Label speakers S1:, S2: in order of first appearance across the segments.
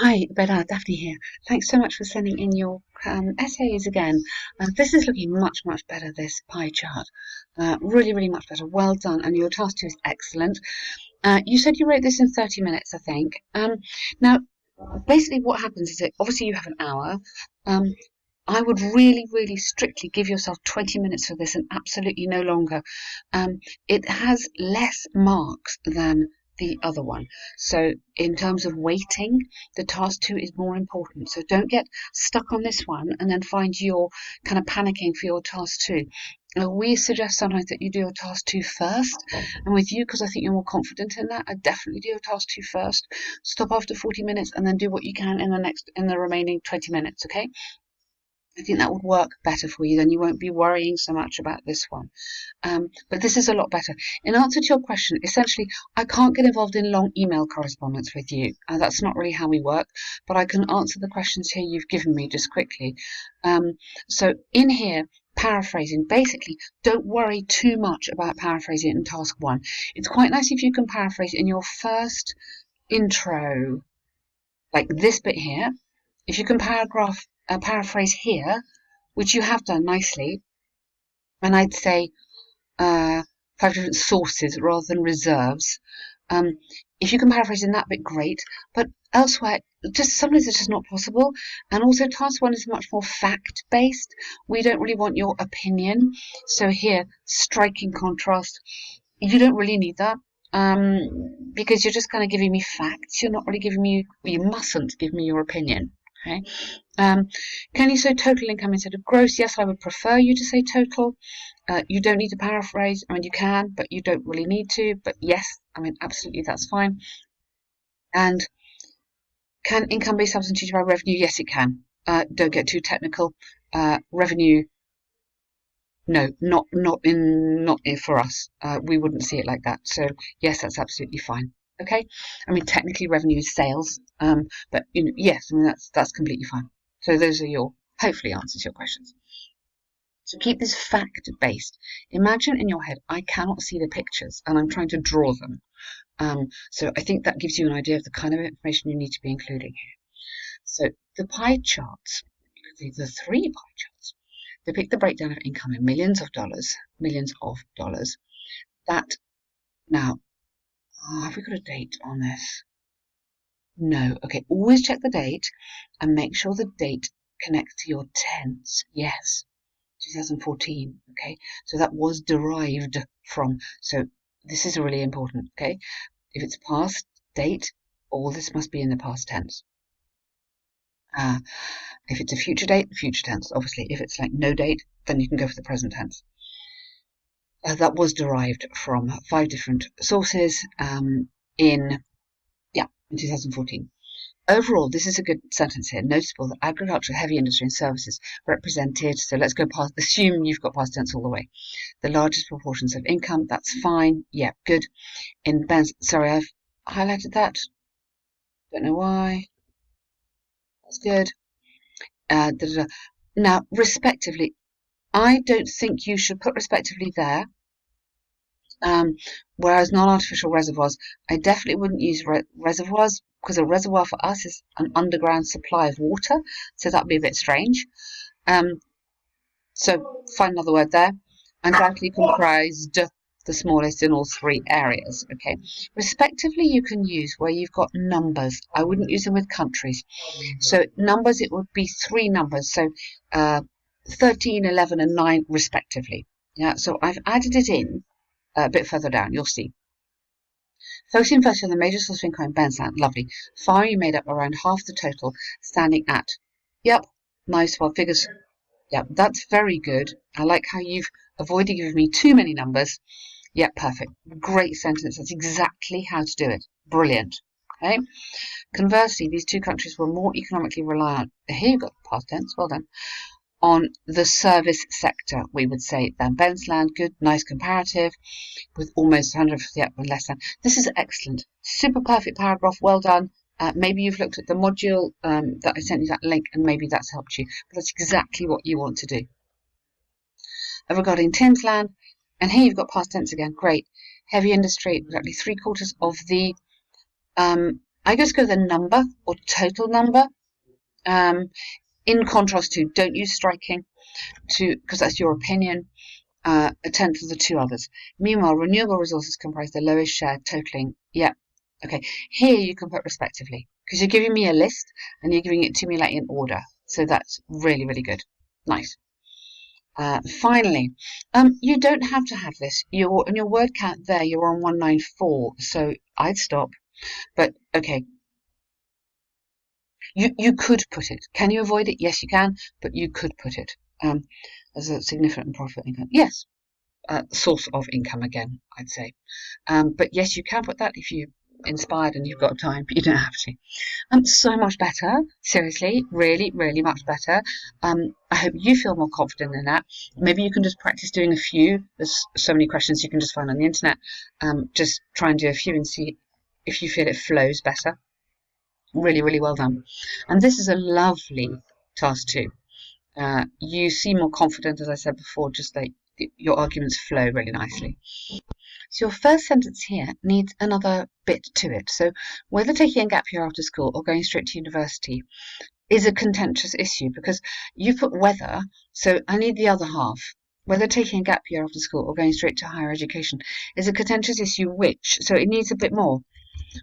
S1: Hi, Ubeda, Daphne here. Thanks so much for sending in your essays again. This is looking much, much better, this pie chart. Really, really much better. Well done. And your task two is excellent. You said you wrote this in 30 minutes, I think. Now, basically what happens is that obviously you have an hour. Um, I would really, really strictly give yourself 20 minutes for this and absolutely no longer. It has less marks than the other one. So in terms of weighting, the task two is more important. So don't get stuck on this one and then find you're kind of panicking for your task two. We suggest sometimes that you do your task two first. And with you, because I think you're more confident in that, I definitely do your task two first. Stop after 40 minutes and then do what you can in the remaining 20 minutes, okay? I think that would work better for you. Then you won't be worrying so much about this one. But this is a lot better. In answer to your question, essentially, I can't get involved in long email correspondence with you. That's not really how we work, but I can answer the questions here you've given me just quickly. So in here, paraphrasing, basically, don't worry too much about paraphrasing in task one. It's quite nice if you can paraphrase in your first intro, like this bit here. If you can paraphrase here, which you have done nicely, and I'd say 5 different sources rather than reserves. If you can paraphrase in that bit, great. But elsewhere, just sometimes it's just not possible. And also, task one is much more fact-based. We don't really want your opinion. So here, striking contrast. You don't really need that. Because you're just kind of giving me facts. You're not really giving me, you mustn't give me your opinion. Okay. Can you say total income instead of gross? Yes, I would prefer you to say total. You don't need to paraphrase. I mean, you can, but you don't really need to. But yes, I mean, absolutely, that's fine. And can income be substituted by revenue? Yes, it can. Don't get too technical. Revenue, no, not for us. We wouldn't see it like that. So yes, that's absolutely fine. Okay. I mean, technically, revenue is sales. But yes, I mean that's completely fine. So those are your hopefully answers your questions. So keep this fact-based. Imagine in your head, I cannot see the pictures and I'm trying to draw them. So I think that gives you an idea of the kind of information you need to be including here. So the pie charts, the three pie charts, depict the breakdown of income in millions of dollars. That now, have we got a date on this? No. Okay, always check the date and make sure the date connects to your tense. Yes. 2014. Okay, so that was derived from. So this is really important. Okay, if it's past date, all this must be in the past tense. If it's a future date, future tense. Obviously, if it's like no date, then you can go for the present tense. That was derived from 5 different sources in 2014. Overall, this is a good sentence here. Noticeable that agriculture, heavy industry and services represented, so let's go past, assume you've got past tense all the way. The largest proportions of income, that's fine. Yeah, good. In Ben's, sorry, I've highlighted that. Don't know why. That's good. Now, respectively, I don't think you should put respectively there. Whereas non-artificial reservoirs, I definitely wouldn't use reservoirs because a reservoir for us is an underground supply of water, so that'd be a bit strange. So find another word there. Undoubtedly comprised the smallest in all 3 areas. Okay, respectively, you can use where you've got numbers. I wouldn't use them with countries. So numbers, it would be 3 numbers. So 13, 11, and 9 respectively. Yeah. So I've added it in a bit further down. You'll see. Focusing first on the major source of income in Bensland, lovely. Farming made up around half the total, standing at. Yep, nice. Well, figures. Yep, that's very good. I like how you've avoided giving me too many numbers. Yep, perfect. Great sentence. That's exactly how to do it. Brilliant. Okay. Conversely, these 2 countries were more economically reliant. Here you've got past tense. Well done. On the service sector, we would say, than Bensland. Good, nice comparative with almost 150 up and less than. This is excellent. Super perfect paragraph. Well done. Maybe you've looked at the module that I sent you that link and maybe that's helped you. But that's exactly what you want to do. Regarding Timsland, and here you've got past tense again. Great. Heavy industry, exactly 3/4 of the I just go the number or total number. In contrast to, don't use striking, because that's your opinion. A tenth of the two others. Meanwhile, renewable resources comprise the lowest share, totaling. Yeah, okay. Here you can put respectively, because you're giving me a list and you're giving it to me like in order. So that's really, really good. Nice. Finally, you don't have to have this. You're on your word count there. You're on 194, so I'd stop. But okay, you could put it. Can you avoid it? Yes, you can, but you could put it as a significant profit income. Yes, source of income again, I'd say. But yes, you can put that if you're inspired and you've got time, but you don't have to. So much better. Seriously, really, really much better. I hope you feel more confident in that. Maybe you can just practice doing a few. There's so many questions you can just find on the internet. Just try and do a few and see if you feel it flows better. Really, really well done. And this is a lovely task too. You seem more confident, as I said before, just like your arguments flow really nicely. So your first sentence here needs another bit to it. So whether taking a gap year after school or going straight to university is a contentious issue because you put whether, so I need the other half. Whether taking a gap year after school or going straight to higher education is a contentious issue which, so it needs a bit more,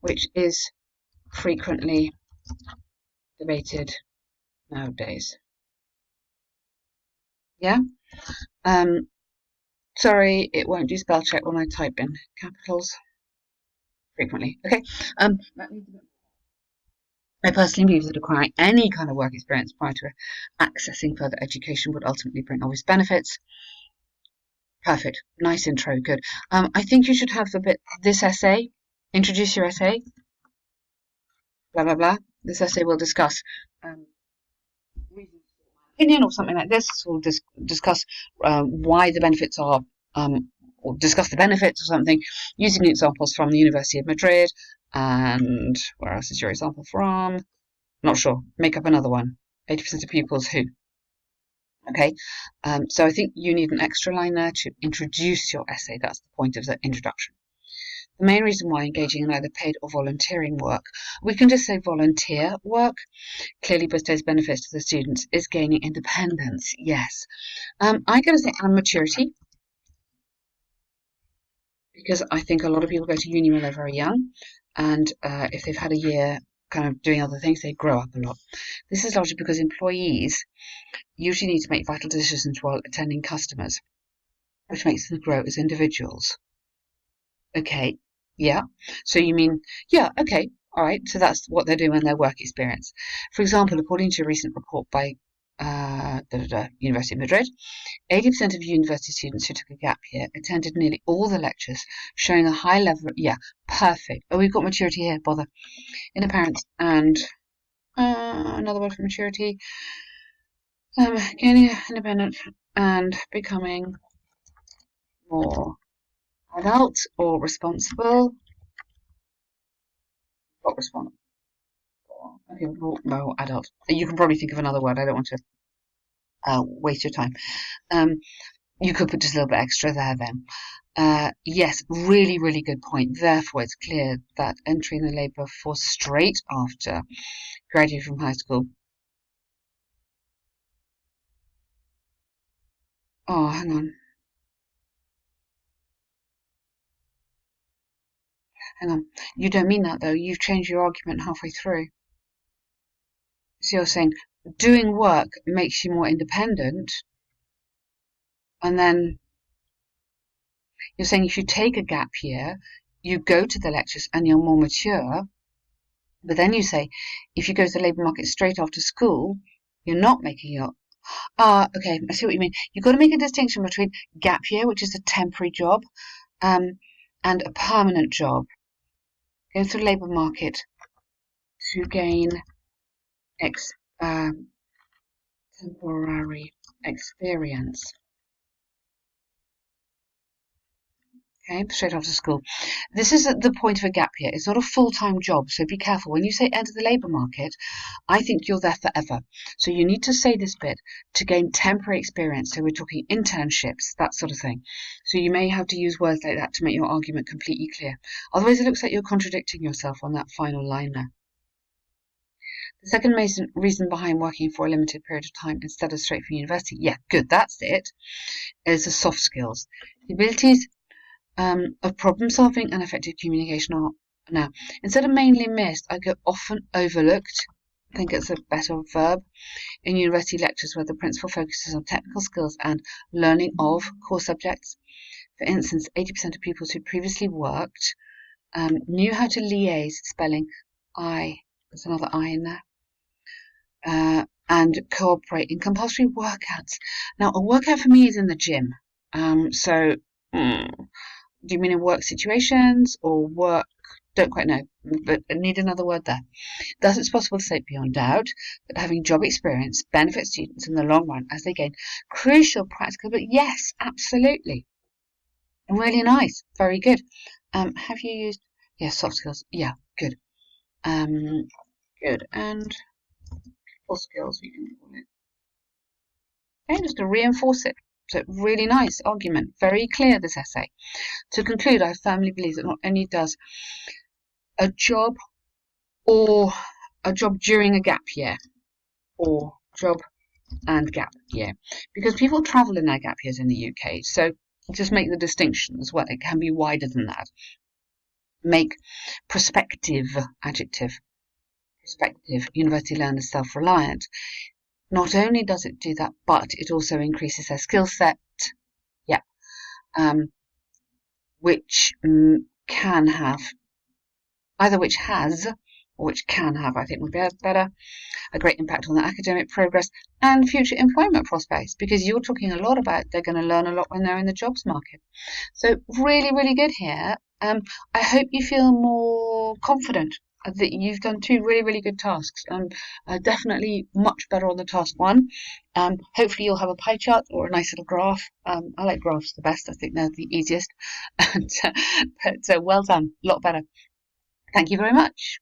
S1: which is frequently debated nowadays. Yeah? Sorry, it won't do spell check when I type in capitals frequently. Okay. I personally believe that acquiring any kind of work experience prior to accessing further education would ultimately bring obvious benefits. Perfect. Nice intro. Good. I think you should have the bit, this essay, introduce your essay, blah, blah, blah. This essay will discuss opinion or something like this. We'll discuss why the benefits are, or discuss the benefits or something, using examples from the University of Madrid. And where else is your example from? Not sure. Make up another one. 80% of pupils who. Okay, so I think you need an extra line there to introduce your essay. That's the point of the introduction. The main reason why engaging in either paid or volunteering work, we can just say volunteer work, clearly bestows benefits to the students, is gaining independence. Yes. I'm going to say and maturity, because I think a lot of people go to uni when they're very young, and if they've had a year kind of doing other things, they grow up a lot. This is largely because employees usually need to make vital decisions while attending customers, which makes them grow as individuals. Okay, yeah. So you mean, yeah, okay, all right. So that's what they're doing in their work experience. For example, according to a recent report by University of Madrid, 80% of university students who took a gap year attended nearly all the lectures, showing a high level. Yeah, perfect. Oh, we've got maturity here. Bother. Inner parents and another word for maturity. Gaining independent and becoming more adult or responsible. Not responsible. Okay, more adult. You can probably think of another word. I don't want to waste your time. You could put just a little bit extra there then. Yes, really, really good point. Therefore, it's clear that entering the labour force straight after graduating from high school. Oh, hang on. Hang on. You don't mean that though. You've changed your argument halfway through. So you're saying doing work makes you more independent, and then you're saying if you take a gap year, you go to the lectures and you're more mature. But then you say, if you go to the labour market straight after school, you're not making your. Okay, I see what you mean. You've got to make a distinction between gap year, which is a temporary job, and a permanent job. Going through the labour market to gain temporary experience. Okay, straight after school. This is at the point of a gap year. It's not a full-time job, so be careful. When you say enter the labour market, I think you're there forever. So you need to say this bit to gain temporary experience. So we're talking internships, that sort of thing. So you may have to use words like that to make your argument completely clear. Otherwise, it looks like you're contradicting yourself on that final line there. The second reason behind working for a limited period of time instead of straight from university, yeah, good, that's it, is the soft skills. The abilities of problem solving and effective communication are now, instead of mainly missed, I go often overlooked. I think it's a better verb in university lectures where the principal focuses on technical skills and learning of core subjects. For instance, 80% of pupils who previously worked knew how to liaise, spelling I, there's another I in there, and cooperate in compulsory workouts. Now, a workout for me is in the gym. Do you mean in work situations or work? Don't quite know, but I need another word there. Thus, it's possible to say beyond doubt that having job experience benefits students in the long run as they gain crucial practical. But yes, absolutely, really nice, very good. Have you used? Yes, soft skills. Yeah, good. Good and full skills. We can call it. Okay, just to reinforce it. So really nice argument, very clear this essay. To conclude, I firmly believe that not only does a job or a job during a gap year or job and gap year, because people travel in their gap years in the UK, so just make the distinction as well. It can be wider than that. Make prospective, adjective, prospective university learners self-reliant. Not only does it do that, but it also increases their skill set, yeah, which can have, either which has or which can have, I think would be better, a great impact on their academic progress and future employment prospects, because you're talking a lot about they're going to learn a lot when they're in the jobs market. So really, really good here. I hope you feel more confident that you've done two really, really good tasks, and definitely much better on the task one. Hopefully you'll have a pie chart or a nice little graph. I like graphs the best. I think they're the easiest. But well done, a lot better. Thank you very much.